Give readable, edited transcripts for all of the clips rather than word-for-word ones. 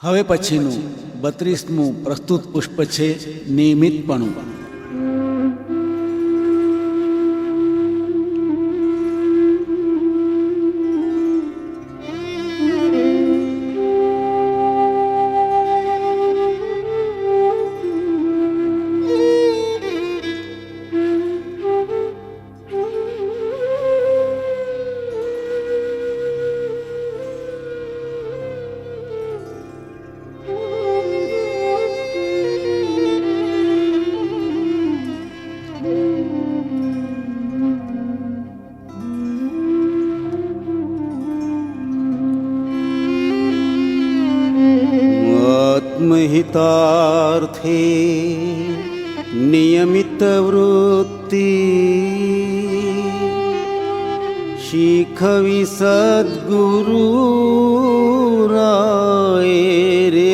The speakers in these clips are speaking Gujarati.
હવે પછીનું 32મું પ્રસ્તુત પુષ્પ છે નિયમિતપણું. आत्महितार्थे नियमित वृत्ति शिखवी सद्गुरु राय रे.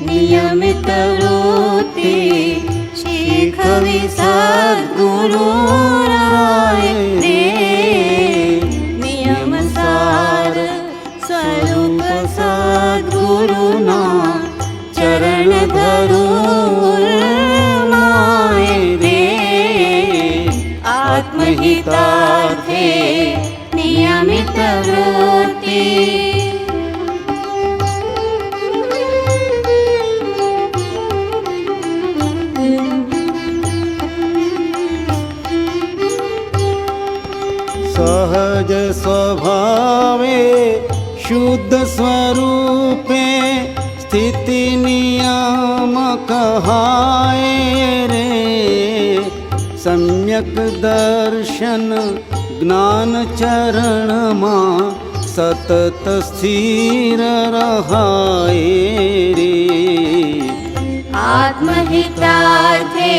नियमित वृत्ति शिखवी सद्गुरु राय रे. नियम सार स्वरूप सद्गुरुना चरण धरून माय रे. आत्महितार्थे नियमित वृत्ति सहज स्वभावे शुद्ध स्वरूपे स्थिति नियम कहाय रे. सम्यक दर्शन ज्ञान चरण मा सतत स्थिर रहाय रे. आत्महितार्थे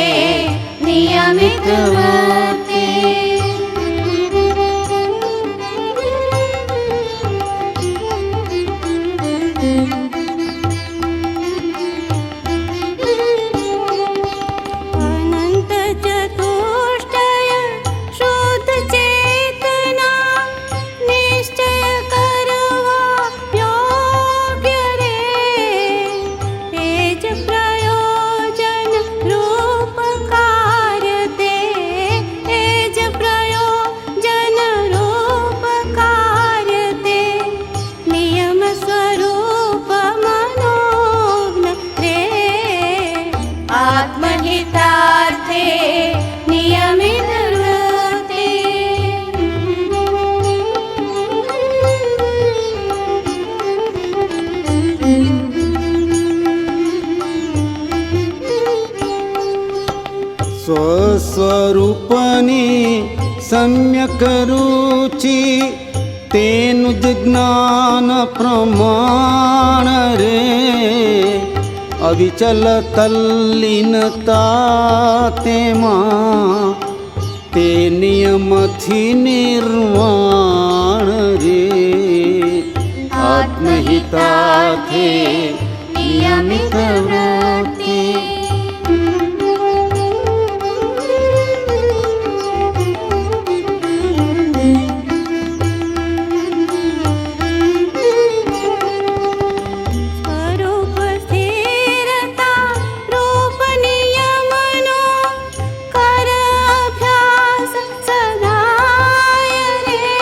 नियमित वृत्ति अनंत चतुष्टय शुद्ध चेतना निश्चय करवा योग्य रे. तेज प्रयोजन रूप कार्य ते तेज प्रयोजन रूप कार्य ते नियम स्वरूप मनोज्ञ रे. आत्महितार्थे नियमित वृत्ति स्वस्वरूपनी सम्यक रुचि तेनुज ज्ञान प्रमाण रे. अविचल तल्लीनता तेमा ते नियमथी निर्वाण रे. आत्महितार्थे नियमित वृत्ति स्वरूप स्थिरता रूप नियमनो कर अभ्यास सदाय रे.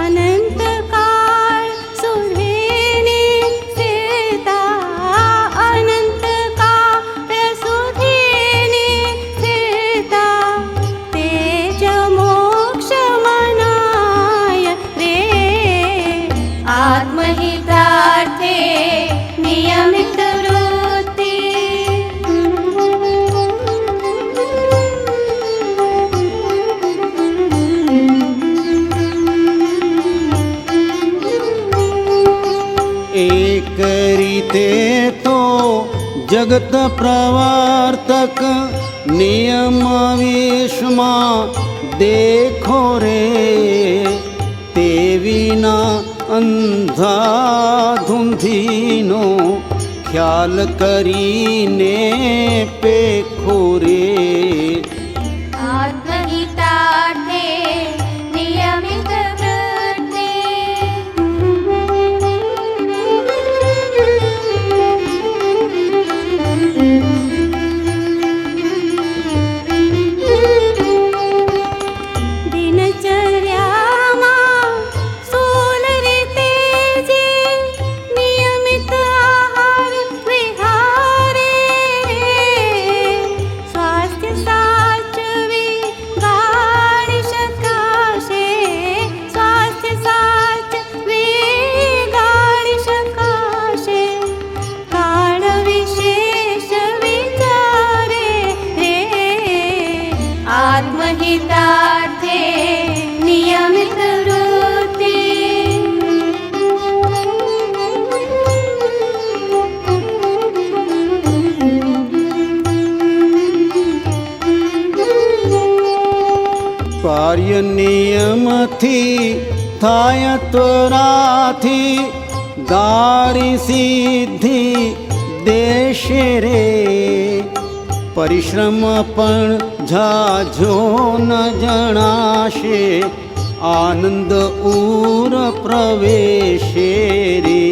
अनंत काळ सुधीनी स्थिरता अनंत काळ सुधीनी स्थिरता तेज मोक्ष मनाय रे. आत्महितार्थे नियमित वृत्ति તે તો જગત પ્રવર્તક નિયમ વિશ્વમાં દેખો રે, તે વિના અંધાધૂંધીનો ખ્યાલ કરીને પેખો રે. આત્મહિતાર્થે નિયમિત વૃત્તિ. દિનચર્યામાં સ્થૂલ રીતે જે નિયમિત આહાર વિહારે રે, સ્વાસ્થ્ય સાચવી ગાળી શકાશે, સ્વાસ્થ્ય સાચવી ગાળી શકાશે. કાળ વિશેષ વિચારે રે, આત્મહિતાર્થે નિયમિત વૃત્તિ. કાર્ય નિયમથી થાય ત્વરાથી, ગારી સિદ્ધિ દેશે રે. પરિશ્રમ પણ ઝાઝો ન જણાશે, આનંદ ઉર પ્રવેશે રે.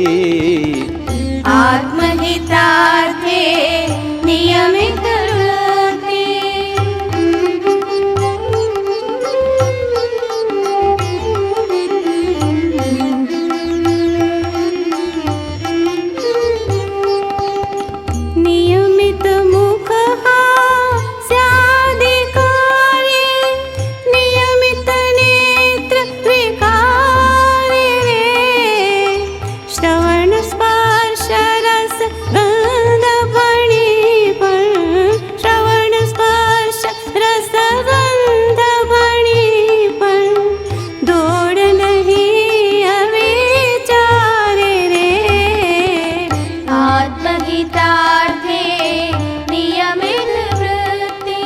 આત્મહિતાર્થે નિયમિત વૃત્તિ. નિયમિત મુખ હાસ્યાધિકારે, નિયમિત નેત્ર વિકારે રે, શ્રવણ સ્પર્શ રસ ગંધ ભણી પણ, શ્રવણ સ્પર્શ રસ ગંધ ભણી પણ, દોડ નહીં અવિચારે રે. આત્મહિતાર્થે નિયમિત વૃત્તિ.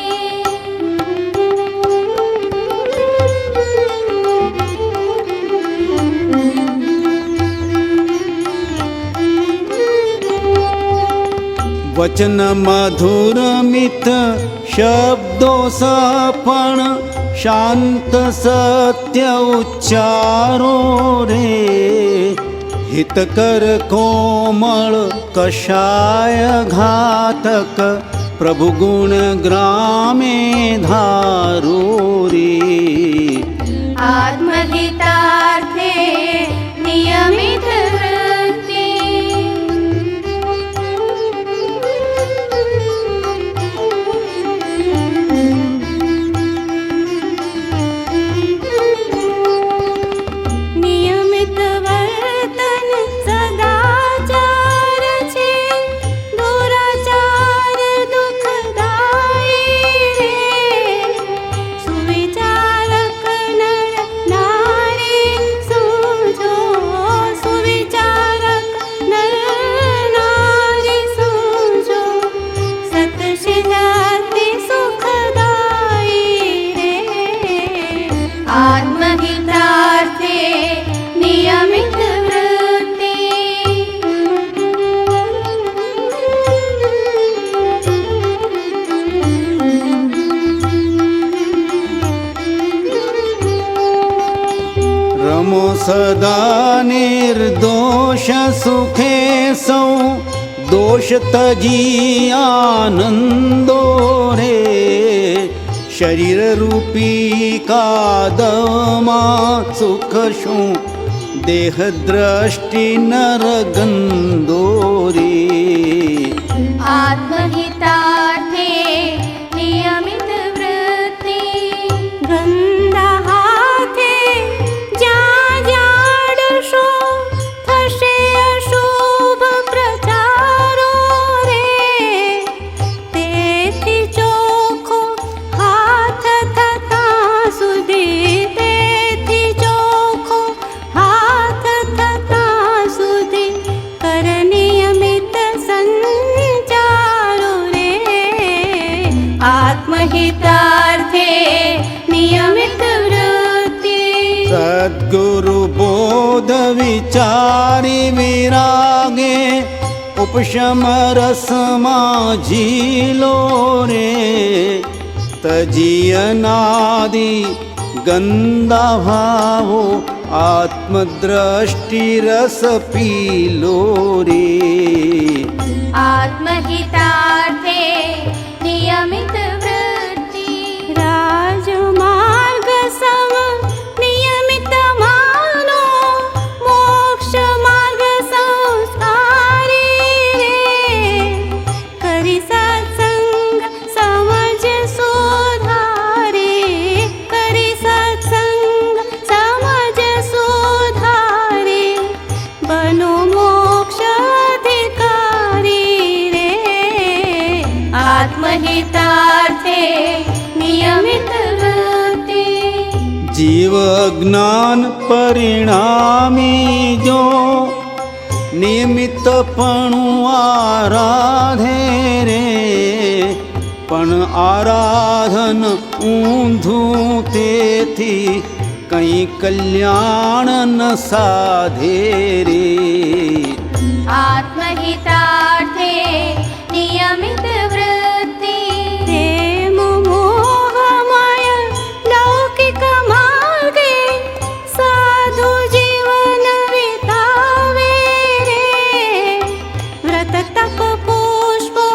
વચન મધુર મિત શબ્દો સપણ, શાંત સત્ય ઉચ્ચારો રે. હિતકર કોમળ કષાય ઘાતક, પ્રભુ ગુણ ગ્રામે ધારો રે. આત્મહિતાર્થે નિયમિત વૃત્તિ. નિયમિત વર્તન સદાચાર છે, દુરાચાર દુઃખદાયી રે. સુવિચારક નર નારી સૂજો, સુવિચારક નર નારી સૂજો, સતશીલાતિ સુખદાયી રે. આત્મહિતાર્થે નિયમિત વૃત્તિ. રમો સદા નિર્દોષ સુખે સૌ, દોષ તજી આનંદો રે. શરીર રૂપી કાદમાં સુખ શું, દેહ દ્રષ્ટિ નરગંદો રે. આત્મહિતાર્થે નિયમિત વૃત્તિ. ગંદા હાથે જ્યાં જાડશો, થશે અશુભ પ્રચારો રે. તેથી ચોખ્ખો હાથ થતાં સુધી, તેથી ચોખ્ખો હાથ થતાં સુધી, કર નિયમિત ક્રોધ વિચારી વિરાગે ઉપશમ રસમાં ઝીલો રે તજી અનાદિ ગંદા ભાવો આત્મદ્રષ્ટિ રસ પીલો રે આત્મહિતાર્થે નિયમિત વૃત્તિ રાજમાર્ગ સમ નિયમિત માનો મોક્ષ માર્ગ સંસ્કારી રે કરી સત્સંગ સમજ સુધારે કરી સત્સંગ સમજ સુધારે બનો મોક્ષ અધિકારી રે આત્મહિતાર્થે નિયમિત વૃત્તિ જીવ જ્ઞાન પરિણામી જો નિયમિતપણું આરાધે રે પણ આરાધન ઊંધું તેથી કંઈ કલ્યાણ ન સાધે રે આત્મહિતાર્થે નિયમિત વૃત્તિ પ્રેમ મોહમાય લૌકિક માર્ગે સાધુ જીવન વિતાવે રે વ્રત તપ પુષ્પો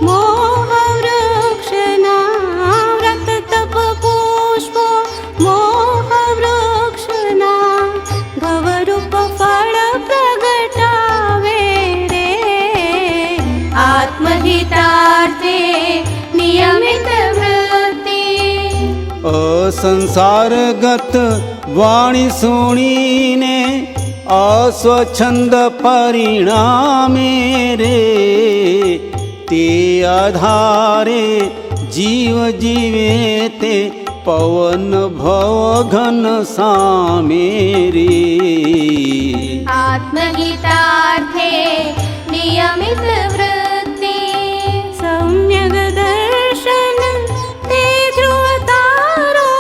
મોહ વૃક્ષના વ્રત તપ પુષ્પો મોહ વૃક્ષના ભવરૂપ ફળ પ્રગટાવે રે આત્મહિતાર્થે નિયમિત વૃત્તિ અસંસારગત વાણી સુણીને અસ્વચ્છંદ પરિણામે રે તે આધારે જીવ જીવે તે પવન ભવ ઘન સામે રે આત્મહિતાર્થે નિયમિત વૃત્તિ સમ્યક દર્શન તે ધ્રુવ તારો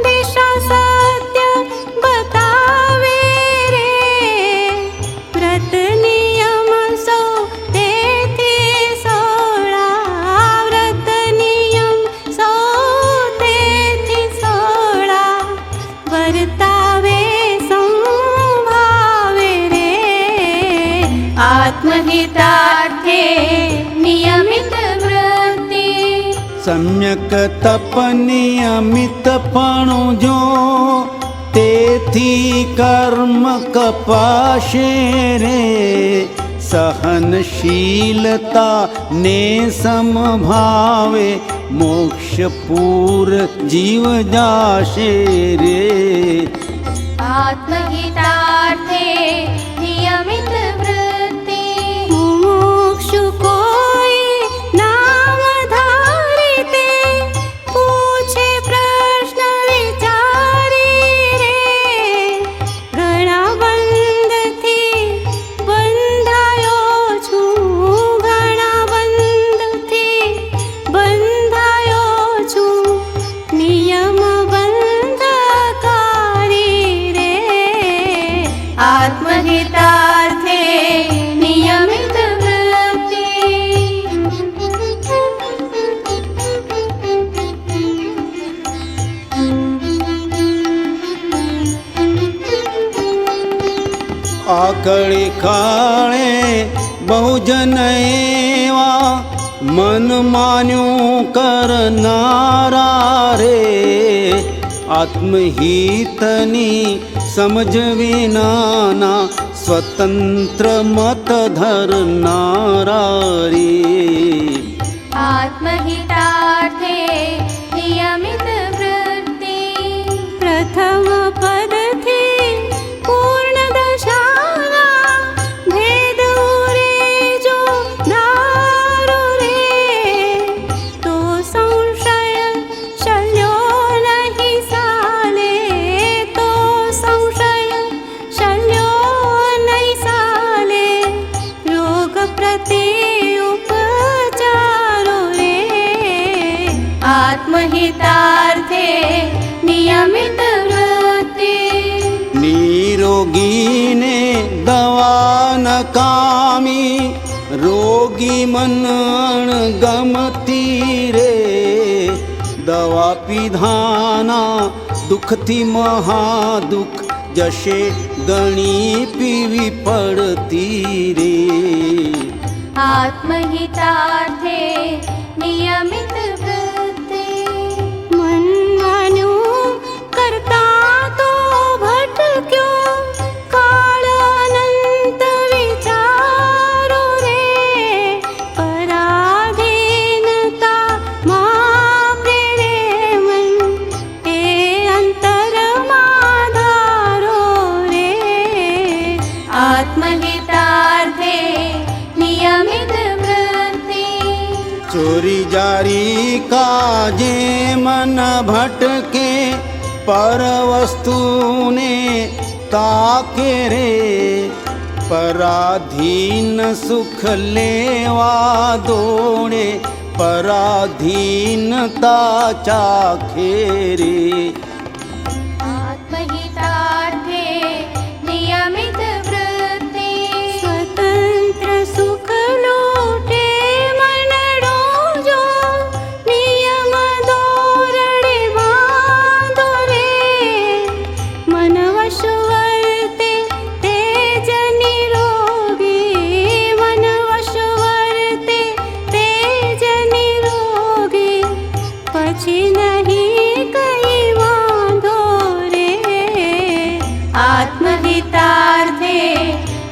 દિશા સત્ય બતાવે રે વ્રત નિયમ સૌ તેથી સોળા વ્રત નિયમ સૌ તેથી સોળા વર્તાવે સંભાવે રે આત્મહિતાર્થે નિયમિત વૃત્તિ સમ્યક તપ નિયમિતપણું જો તેથી કર્મ કપાશે રે સહનશીલતા ને સમભાવે મોક્ષપૂર જીવ જાશે રે આત્મહિતાર્થે નિયમિત વૃત્તિ મુમુક્ષુ કોઈ નામ ધારી તે પૂછે પ્રશ્ન વિચારી રે ઘણા બંધથી બંધાયો છું ઘણા બંધથી બંધાયો છું નિયમ બંધકારી રે આત્મહિતાર્થે નિયમિત વૃત્તિ આકળી ખાળે બહુજન એવા મન માન્યું કરનારા રે આત્મહિતની સમજ વિનાના સ્વતંત્ર મત ધરનારા રે આત્મહિતાર્થે નિયમિત વૃત્તિ પ્રથમ પદથી પૂર્ણ દશાના ભેદ ઉરે જો ધારો રે તો સંશય શલ્યો નહીં સાલે તો સંશય શલ્યો નહીં સાલે રોગ પ્રતિ ઉપચારો રે આત્મહિતાર્થે નિયમિત વૃત્તિ દવા નકામી રોગી મન ગમતી રે દવા પીધાના દુઃખથી મહાદુઃખ જશે ગણી પીવી પડતી રે આત્મહિતાર્થે નિયમિત વૃત્તિ મનવાનું કરતા તો ભટક્યો કાળ અનંત વિચારો રે પરાધીનતા માં પ્રેરે મન એ અંતરમાં ધારો રે આત્મહિતાર્થે નિયમિત વૃત્તિ ચોરી જારી કાજે મન ભટકે પર વસ્તુને તાકે રે પરાધીન સુખ લેવા દોડે પરાધીનતા ચાખે રે આત્મહિતાર્થે નિયમિત વૃત્તિ સ્વતંત્ર સુખ લૂટે મનડો જો નિયમ દોરડે બાંધો રે મન વશ વર્તે તે જ નિરોગી મન વશ વર્તે તે જ નિરોગી પછી નહીં કઈ વાંધો રે આત્મહિતાર્થે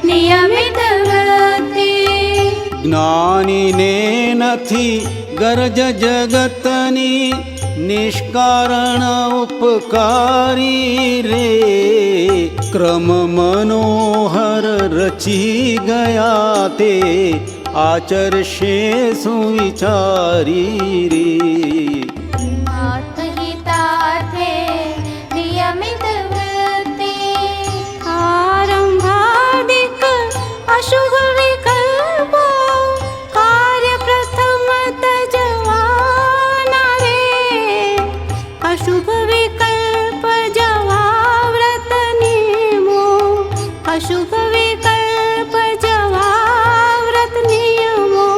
નિયમિત વૃત્તિ જ્ઞાનીને નથી ગરજ જગતની નિષ્કારણ ઉપકારી રે ક્રમ મનોહર રચી ગયા તે આચરશે સુવિચારી રે આત્મહિતાર્થે નિયમિત વૃત્તિ આરંભાદિક અશુભ વિકલ્પો કાર્ય પ્રથમ તજવાના રે અશુભ વિકલ્પ જવા વ્રત નિયમો અશુભ વિકલ્પ જવા વ્રત નિયમો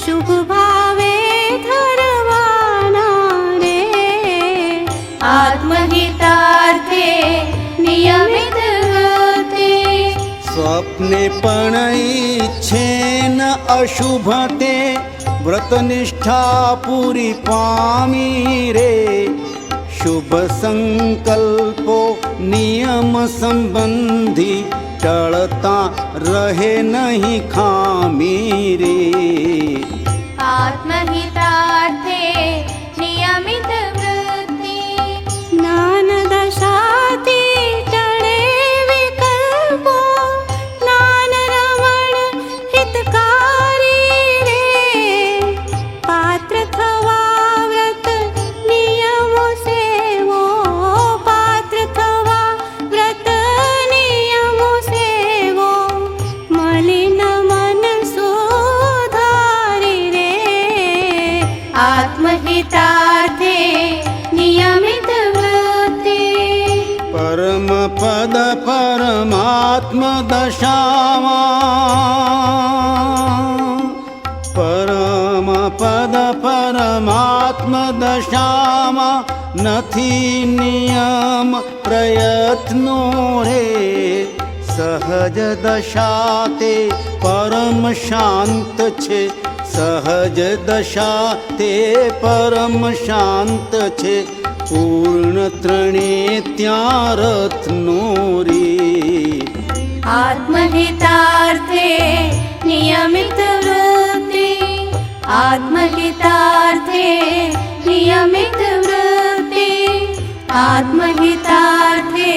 શુભ ભાવે ધરવાના રે આત્મહિતાર્થે નિયમિત વૃત્તિ સ્વપ્ને પણ ઈચ્છે ન અશુભ તે વ્રતનિષ્ઠા પૂરી પામી રે શુભ સંકલ્પો નિયમ સંબંધી ટળતા રહે નહીં ખામી રે આત્મહિતાર્થે નિયમિત વૃત્તિ જ્ઞાન દશાથી ટળે વિકલ્પો જ્ઞાન રમણ હિતકારી રે પાત્ર થવા વ્રત નિયમો સેવો પાત્ર થવા વ્રત નિયમો સેવો મલિન મન સુધારી રે આત્મહિતાર્થે નિયમિત વૃત્તિ પરમ પદ પરમાત્મ દશામાં પરમ પદ પરમાત્મ દશામાં નથી નિયમ પ્રયત્નો રે સહજ દશા તે પરમ શાંત છે સહજ દશા તે પરમ શાંત છે પૂર્ણ ત્રણે ત્યાં રત્નો રે આત્મહિતાર્થે નિયમિત વૃત્તિ આત્મહિતાર્થે નિયમિત વૃત્તિ આત્મહિતાર્થે